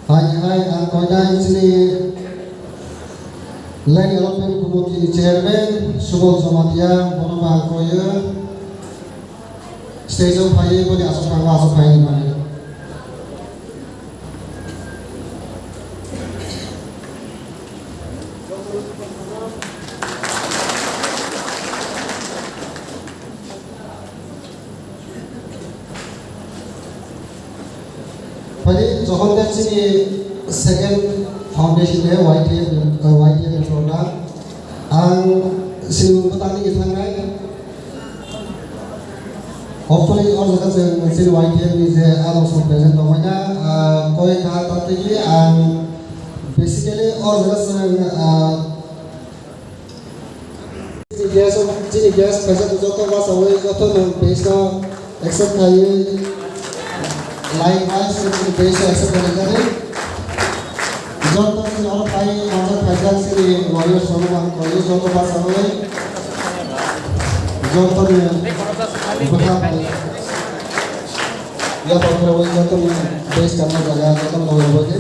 Hai ang koinai sini Lagi European Committee Chairman Subol Somatia Bonova Koye Stage of Haye Bodi Asok Haye Mani Pada Johor dan sini second foundation dia YTF program. Ang sini petani kita ngai. Hopefully orang sekarang sini YTF ni saya also present namanya. Koi kah tapi ni basically orang sekarang sini gas present tu jodoh bahasa awal jodoh nang base na accept kaya. Likewise, in the base accept John Thompson और भाई आजाद फैजल से lawyer Sonu lawyer जो तो बात समझ गए जो तो बता पाए या तो फिर वही जो तो बेस करना जगह जो तो लॉयर बोले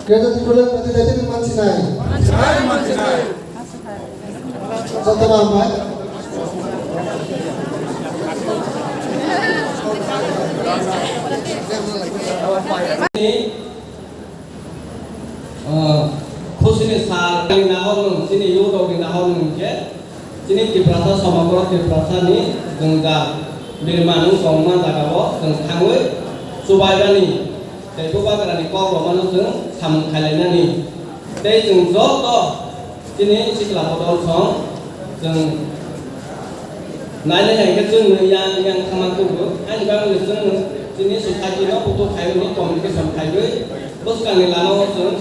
Kita tidak nanti mancinai. Satu nama. Ini khususnya saat ini nahon sini yudo di nahon je sini Tiprasa Somagoro Tiprasa ni gengga birmanu kongma jagawo geng thangwe subaybani tei bubagrani kok romano jeng samung khalainani tei jeng joto sini sikla bodol song jeng naile henge jeng yang khamakugo ani bang jeng sini society no putu khayuni communication khayui buskani lano jeng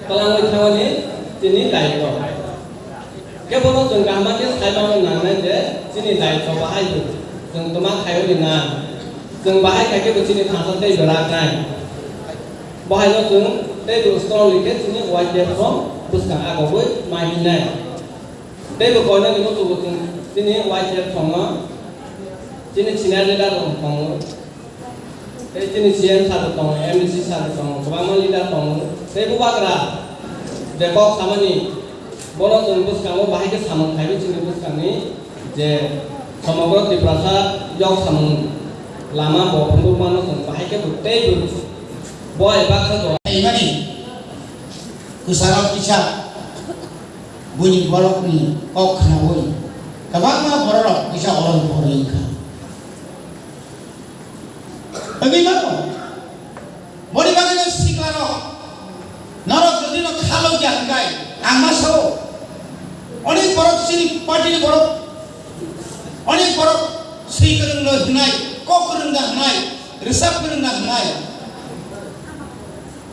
pelangoi thawani sini daiko kebolo jeng gamake saibang nangne je sini daiko bahayu jeng toma khayuni na jeng bahai kake sini thangsa tei berak nai bahai no jeng tei bu strong like sini wajib from buskang agoboi mahinai tei bu koina ni tu jeng sini wajib from no sini sinar leader from tei sini CM satu tong MDC satu tong kabang leader tong tei bu bagra depok samani bono jeng buskang bahai ke samang khayu sini buskang ni je Somagoro Tiprasa yok samung lama bo punggur mano jeng bahai ke bukti boy baksa do imani kusarau kisah bunyi bolok ni kok kena woi kabang ma borok kisah orang borok ka bagaimana bodi bagana siklano narok যদি no khalo jangkai angmasao অনেক বড় সিনি party বড় অনেক বড় সেই করুন নাই ক করুন নাই রিসার্ভ করুন নাই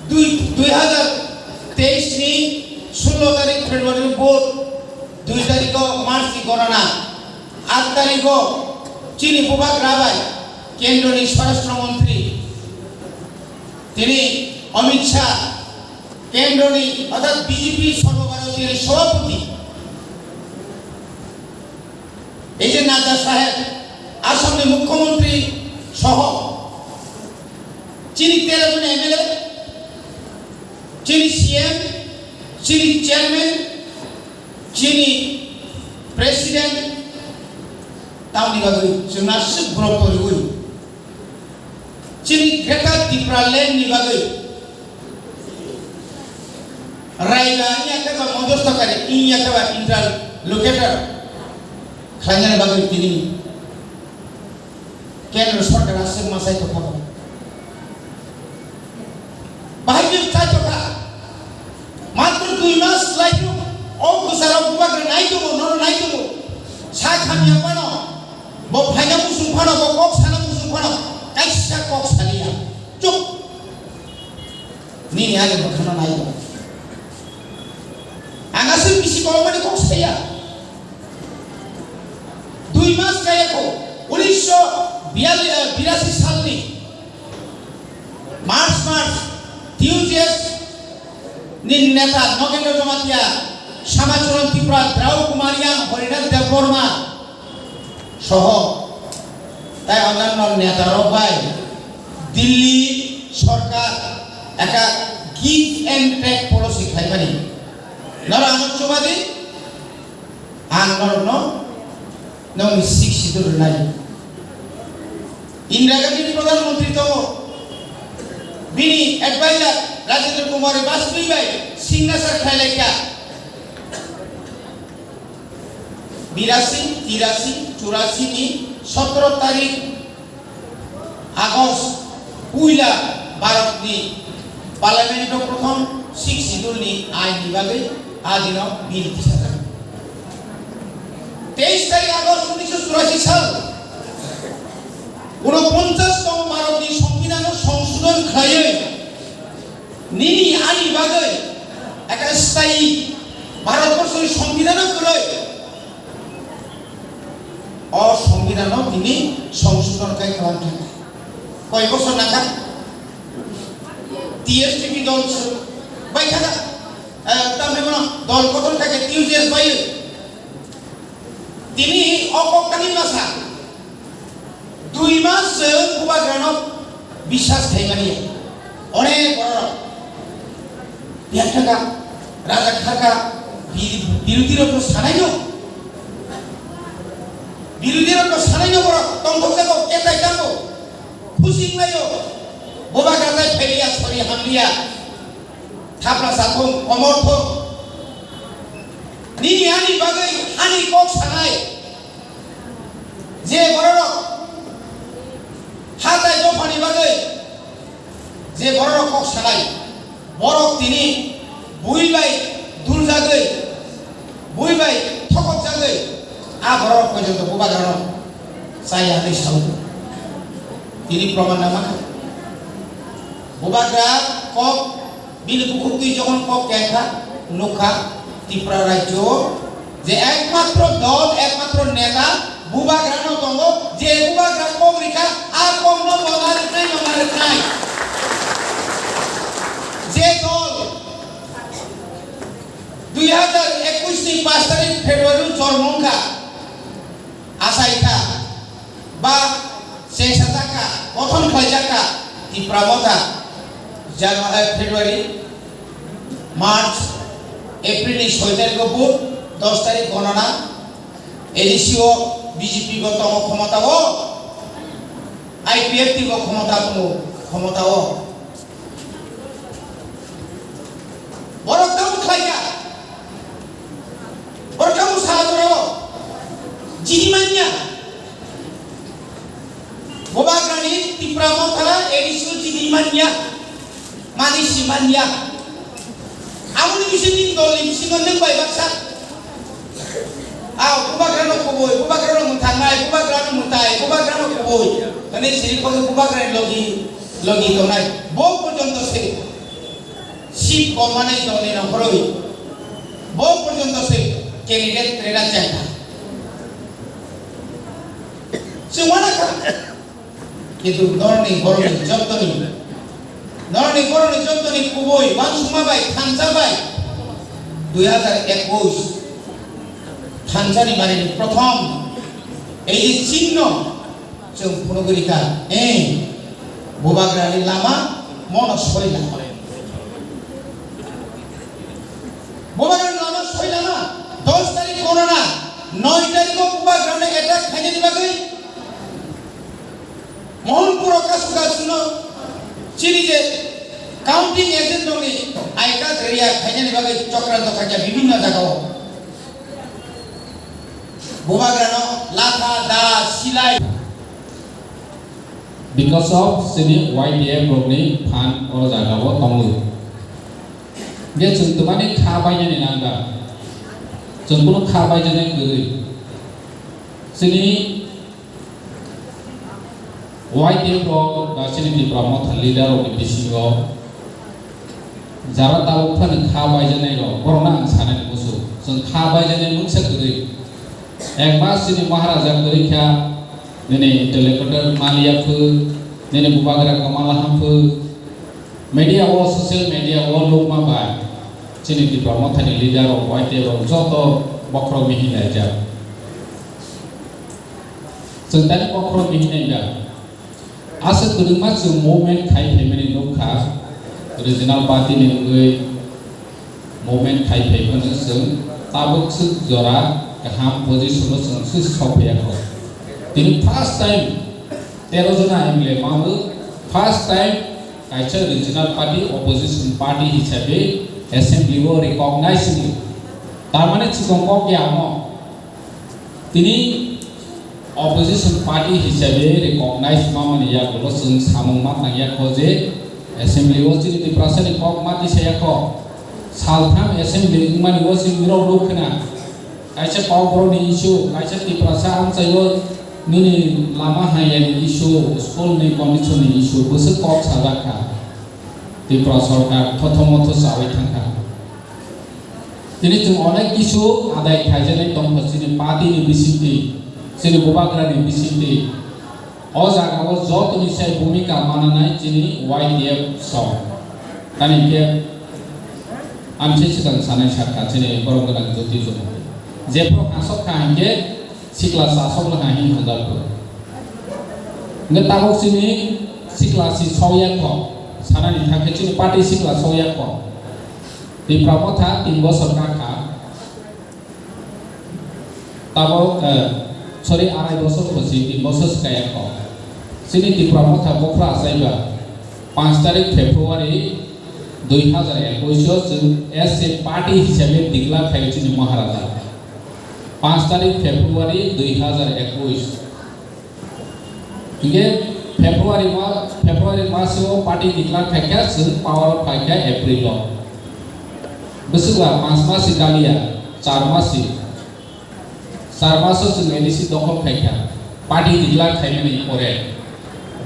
2023 ni 16 तारिख फेब्रुआरी भोट 2 तारिख मार्च की गणना 8 तारिख चीनी भूभाग राबाई केंद्र स्वराष्ट्र मंत्री अमित शाह केंद्र अर्थात बीजेपी सर्वभारतीय सभापति नादा साहेब आसाम मुख्यमंत्री सह चीनी 13 जन एमएलए चीनी सीएम चीनी चेयरमैन चीनी प्रेसिडेंट तावनी बागै जोंना सब ग्रुप तरिगै चीनी ग्रेटर त्रिपुरा लैंड नि बागै रायगा याकबा मध्यस्थकारी याकबा इंटरलोकेटर खायनानै बागै तिनि केंद्र सरकार आसम मासाय तखा बाहायनो थायतखा मात्र 2 मास लाइनो ओ गोसाराव बुबाग्रा नायदोमो नर नायदोमो सा खामिया पानो बो फायना मुसुं फानो बो कक साना मुसुं फानो कायसा कक सालिया चुप नि आगे बखाना नायदो आंगासो बिसि गमानि कक साया 2 मास कायको 1982 सालनि मार्च টিউজেস नि नेता नगेन्द्र जमातिया समाचरण त्रिपुरा द्राउ कुमारियां हरिनाथ देवबर्मा सह ताई अन्यान्य नेतारो भाई दिल्ली सरकार एका गिव एंड टेक पॉलिसी खाइबानि नरा आनंदबादी आंगरनो नों शिक्षित नाय इंदिरा गांधी प्रधानमंत्री तो बिनी एडवाइजर राजेंद्र कुमार वाजपेयी भाई सिग्नेचर खाइलायका 82 83 84 नि 17 तारिख आगस्ट पुइला भारतनि पार्लियामेंट प्रथम 6 शिड्यूल नि आइन नि बागै आदिन बिल दिसा 23 तारिख आगस्ट 1984 साल 49तम भारतनि संविधान संशोधन खायै निनि आनि बागै एका स्थायी भारतबर्षनि संविधान करै अ संविधान दिनै संशोधन काय खालामदों कय बছর नाखा टीएसटीपी दल बाय थाका तामेमना दल गठन थाके टीयूजेस बाय दिनै अककानि मासा 2 मास बुबाग्रानो বিশ্বাস थाइमानि अनेक बड़ बिहार राजा खाका बिरोधी रत्न सानायनो बड़ तंगखौ केटाय दांगो खुसिंलायो बुबाग्रालाय फैलिया सरि हामलिया थाप्रा साथं अमरथ नि आनि बागै ani kok sanai je borok hatai dofani bagai je borok kok sanai borok tini buibai duljagai buibai thokok jagai a borok পর্যন্ত বুবাগ্রানো saya hari saud ini প্রমাণ নামা বুবাগ্রা kok বিল পুকুরটি যখন kok কেখা নুখা ত্রিপুরা রাজ্য যে একমাত্র দল একমাত্র নেতা বুবাগ্রানো দঙ্গ যে বুবাগ্রা kok রেখা আর kok নবনার নাই যে দল 2021 নি 5 তারিখ ফেব্রুয়ারি জন্মঙ্কা আসাইকা বা শেষাজাকা প্রথম খাইজাকা ত্রিপুরা মথা জানুয়ারি ফেব্রুয়ারি মার্চ এপ্রিল 6 তারিখ ভোট 10 তারিখ গণনা এডিসিও বিজেপি গত ক্ষমতাও আইপিএফ টিগো ক্ষমতাও বড়কাম খাইকা বড়কাম সাহায্য জিনিমানিয়া Bobagrani ত্রিপুরা মথা এডিসিও জিনিমানিয়া মানিসিমানিয়া আমনি বিশিদিন দলি বিশিগন নং বাই বাকসা আও বুবাগ্রানো কবই বুবাগ্রানো মুথাঙ্গাই বুবাগ্রানো মুতাই বুবাগ্রানো কবই মানে সিরি কগে বুবাগ্রানি লগি দনাই বো পর্যন্ত সে শিব কমানাই দলে না হরই বো পর্যন্ত সে ক্যান্ডিডেট ট্রেনা চাইনা সে ওয়ানা কা কিন্তু নরনি গরনি যতনি কবই বানসুমাবাই থানসাবাই 2021 থানসানি মানে প্রথম এই যে চিহ্ন जों পুনগরিকা বুবাগ্রানি লামা মন সইলা বুবাগ্রানি লামা সইলা না 10 তারিখ গণনা 9 তারিখ বুবাগ্রানি অ্যাটাক খাইনি দিবাগৈ মোহনপুর কাসুকা শুনো চিনি যে কাউন্টিং এজেন্ট দংনি আইকা এরিয়া খাইনি দিবাগৈ চক্রান্ত খাইয়া বিভিন্ন জায়গাও বুবাগ্রানো লাথা দা সিলাই because of sini YDF rokni fan or jaga wo tonglu dia chuntumani khabai ni nanga chungkuno khabai jane gui sini YDF rok da sini di promo leader rok bisingo jara tau phan khabai jane ro corona sane musu sung khabai jane mungsa gui ekbar sini maharaja gorikha nene teleporter malia phu nene bubagra kamala hamphu media wo social media wo lokma ba chini di promothani leader of white ro joto bokro mihina ja sentani bokro mihina ja asa tuduma su movement khai family lokha original party ni ngui movement khai family sung tabuk su jora kaham position sung su sopya ko তিনি first time 13 জন MLA মামু first time কাইচার regional party opposition party হিসাবে assembly ও recognise নি তার মানে চিকংকক ইয়াম তিনি অপোজিশন পার্টি হিসাবে রিকগনাইজ মামানি ইয়াগুলো जों সামংমা নাইয়া খোজে অ্যাসেম্বলি ও চিনি প্রাসনি কক মাতি সেয়াক সালথাম অ্যাসেম্বলি মানি ও সিংরো লোকনা কাইচা পাওগ্রনি ইস্যু কাইচা তি প্রাসা আমচাইও nini lama hayani isu school ni condition ni isu busu kok sabaka Tripura Sarkar thothomoto sawi thangka tini jung onek isu adai khaijane tongkho sini party ni bisiti sini bubagra ni bisiti o jaga o jotoni sai bhumika mananai chini YDF song kani ke amche chikang sanai sakha chini koronggodang joti jom jepro asok khange sikla sasok la hi hangap ngetabok sini sikla si soya ko sanani thake chini party sikla soya ko di pramotha 3 বছর কাকা tabok sorry 2.5 বছর বসি 3 বছর kaya ko sini di pramotha bokra saiba 5 তারিখ ফেব্রুয়ারি 2021 जों S A party हिसाबै दिग्ला खाइचिनि महाराजा 5 তারিখ ফেব্রুয়ারি 2021 Hingga Februari masuk parti diklat kaya power kaya April lo. Besuglah masih kalian, masih sung edisi dokol kaya parti diklat kaya ni kore.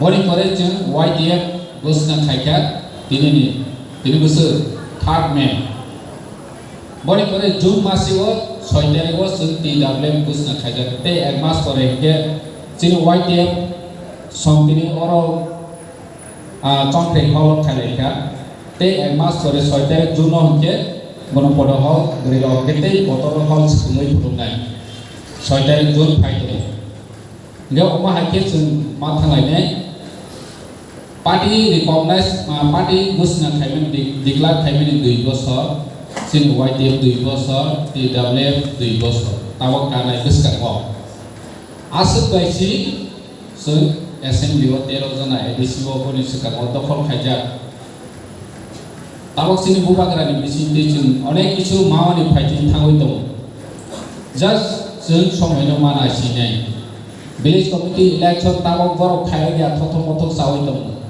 Bori kore jeng YDF gosna kaya ini besar 3rd May. Bori kore June masih wo 6 tarik wo sung TWM gosna kaya te mas kore ke sini YDF Somtini orang contoh hal kalian, te emas sore soite Juno ke, bono podo hal gerilo kete motor hal sepuluh puluhan, soite Jun pagi. Dia omah hakim sun matang lainnya, parti recognize parti busna kaimen diklat kaimen 2 bosor, sin YDF 2 bosor, TWF 2 bosor, tawak karena buskan wong. Asal baisi sun Assembly wa 13 jana edisi wa poni sekat dokol khaja tabok sini bubagrani bisi dejun onek kichu mawani fighting thangoi dong just jeng somaino mana sinai village committee election tabok borok khai ya thothom mothok sawoi dong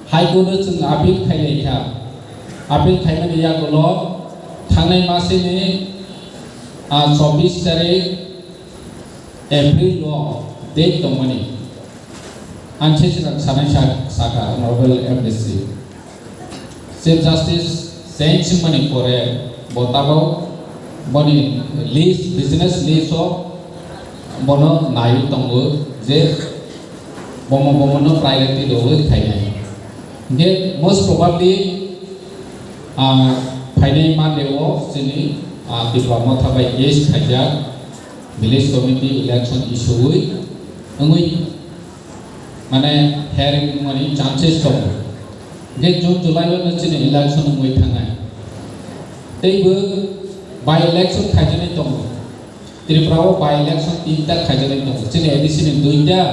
hai gono jeng apil khai kha apil khai mane ya golo thangnai mase ni 24 tarik April lo date dongmani Ancestral Sanasha Saka Novel Amnesty Chief Justice Saint Simoni Kore Botabo Boni Lease Business Lease of Bono Nayu Tongo Je Bomo no priority over Kaya Get most probably Friday Monday of Sini Diplomata by Yes Kajak Village Committee Election Issue Ngui Mana hearing money chances to get June July one election with Hanga. They were by election Kajanetom. Triprao by election Tinta Kajanetom. Chin edition in Duinda.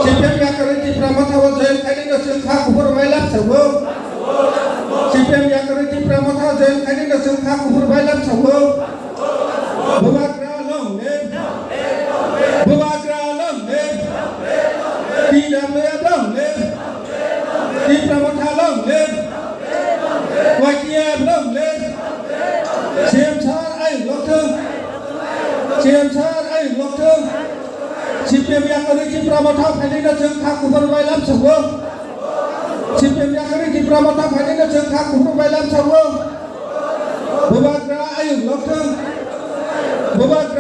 CPM Yakarati Pramata was joined Kadina Silka for my laps of work. CPM Yakarati Pramata joined Kadina Silka for my laps of work. Bubagra long name. Bubagra long name. TWM long name. Pramata long name. YTM long name. CMSR I Locker. CMSR I Locker. CPM Yakarati Pramata Kadina Silka for my laps of work. CPM Yakarati Pramata Kadina Silka for my laps of work. Bubagra I Locker. Bubagra